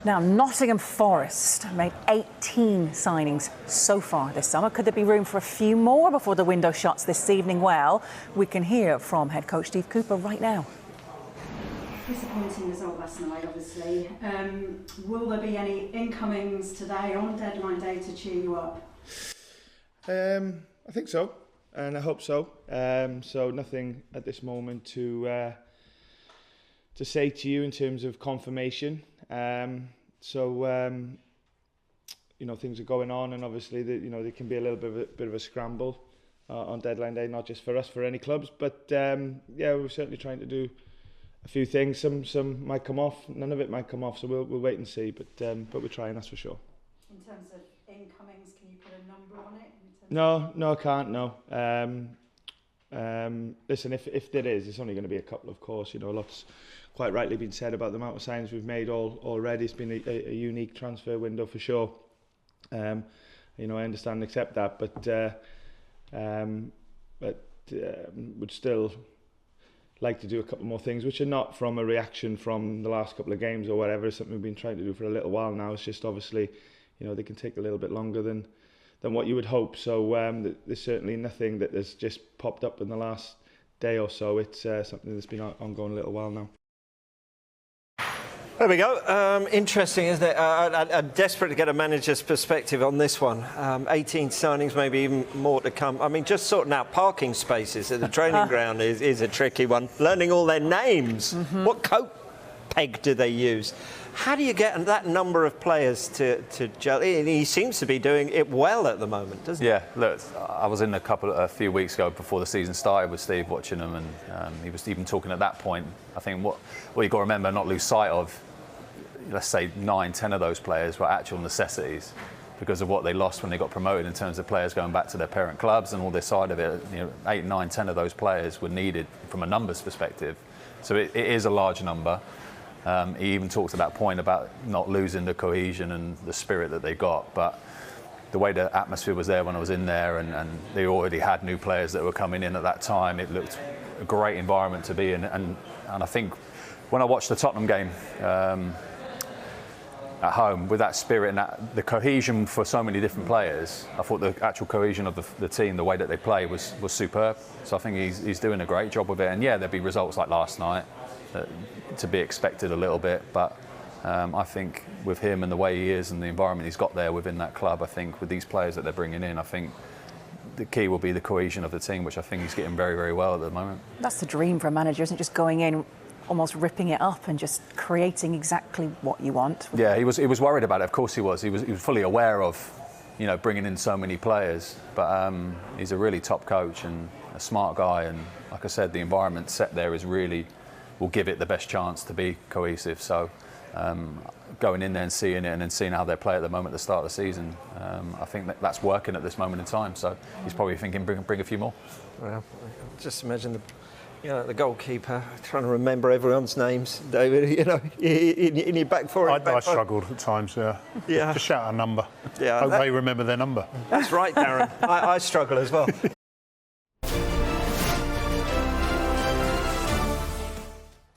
Now, Nottingham Forest made 18 signings so far this summer. Could there be room for a few more before the window shuts this evening? Well, we can hear from head coach Steve Cooper right now. Disappointing result last night, obviously. Will there be any incomings today on deadline day to cheer you up? I think so, and I hope so. So nothing at this moment to say to you in terms of confirmation. You know, things are going on, and obviously there can be a little bit of a scramble on deadline day, not just for us, for any clubs. But yeah, we're certainly trying to do a few things. Some might come off, none of it might come off. So we'll wait and see. But we're trying, that's for sure. In terms of incomings, can you put a number on it? No, I can't. No. Listen, if there is, it's only going to be a couple, of course. You know, lots quite rightly been said about the amount of signings we've made already. It's been a unique transfer window for sure. You know, I understand and accept that, but would still like to do a couple more things, which are not from a reaction from the last couple of games or whatever. It's something we've been trying to do for a little while now. It's just obviously, you know, they can take a little bit longer than what you would hope. So there's certainly nothing that has just popped up in the last day or so. It's something that's been ongoing a little while now. There we go. Interesting, isn't it? I'm desperate to get a manager's perspective on this one. 18 signings, maybe even more to come. I mean, just sorting out parking spaces at the training ground is a tricky one. Learning all their names. What coat peg do they use? How do you get that number of players to gel? He seems to be doing it well at the moment, doesn't he? Yeah, look, I was in a few weeks ago before the season started with Steve watching him, and he was even talking at that point. I think what you've got to remember, not lose sight of, let's say 9-10 of those players were actual necessities because of what they lost when they got promoted in terms of players going back to their parent clubs and all this side of it. You know, 8, 9, 10 of those players were needed from a numbers perspective. So it is a large number. He even talked at that point about not losing the cohesion and the spirit that they got, but the way the atmosphere was there when I was in there, and they already had new players that were coming in at that time. It looked a great environment to be in, and I think when I watched the Tottenham game at home with that spirit and the cohesion for so many different players, I thought the actual cohesion of the team, the way that they play was superb. So I think he's doing a great job with it. And yeah, there'll be results like last night to be expected a little bit, but I think with him and the way he is and the environment he's got there within that club, I think with these players that they're bringing in, I think the key will be the cohesion of the team, which I think he's getting very, very well at the moment. That's the dream for a manager, isn't it? Just going in, almost ripping it up and just creating exactly what you want. Yeah, he was worried about it. Of course he was. He was fully aware of, you know, bringing in so many players. But he's a really top coach and a smart guy. And like I said, the environment set there will give it the best chance to be cohesive. So going in there and seeing it, and then seeing how they play at the moment at the start of the season, I think that's working at this moment in time. So he's probably thinking bring a few more. Well, just imagine the goalkeeper trying to remember everyone's names, David. You know, in your back four. I struggled at times. Yeah. Just shout a number. Yeah. Hope they remember their number. That's right, Darren. I struggle as well.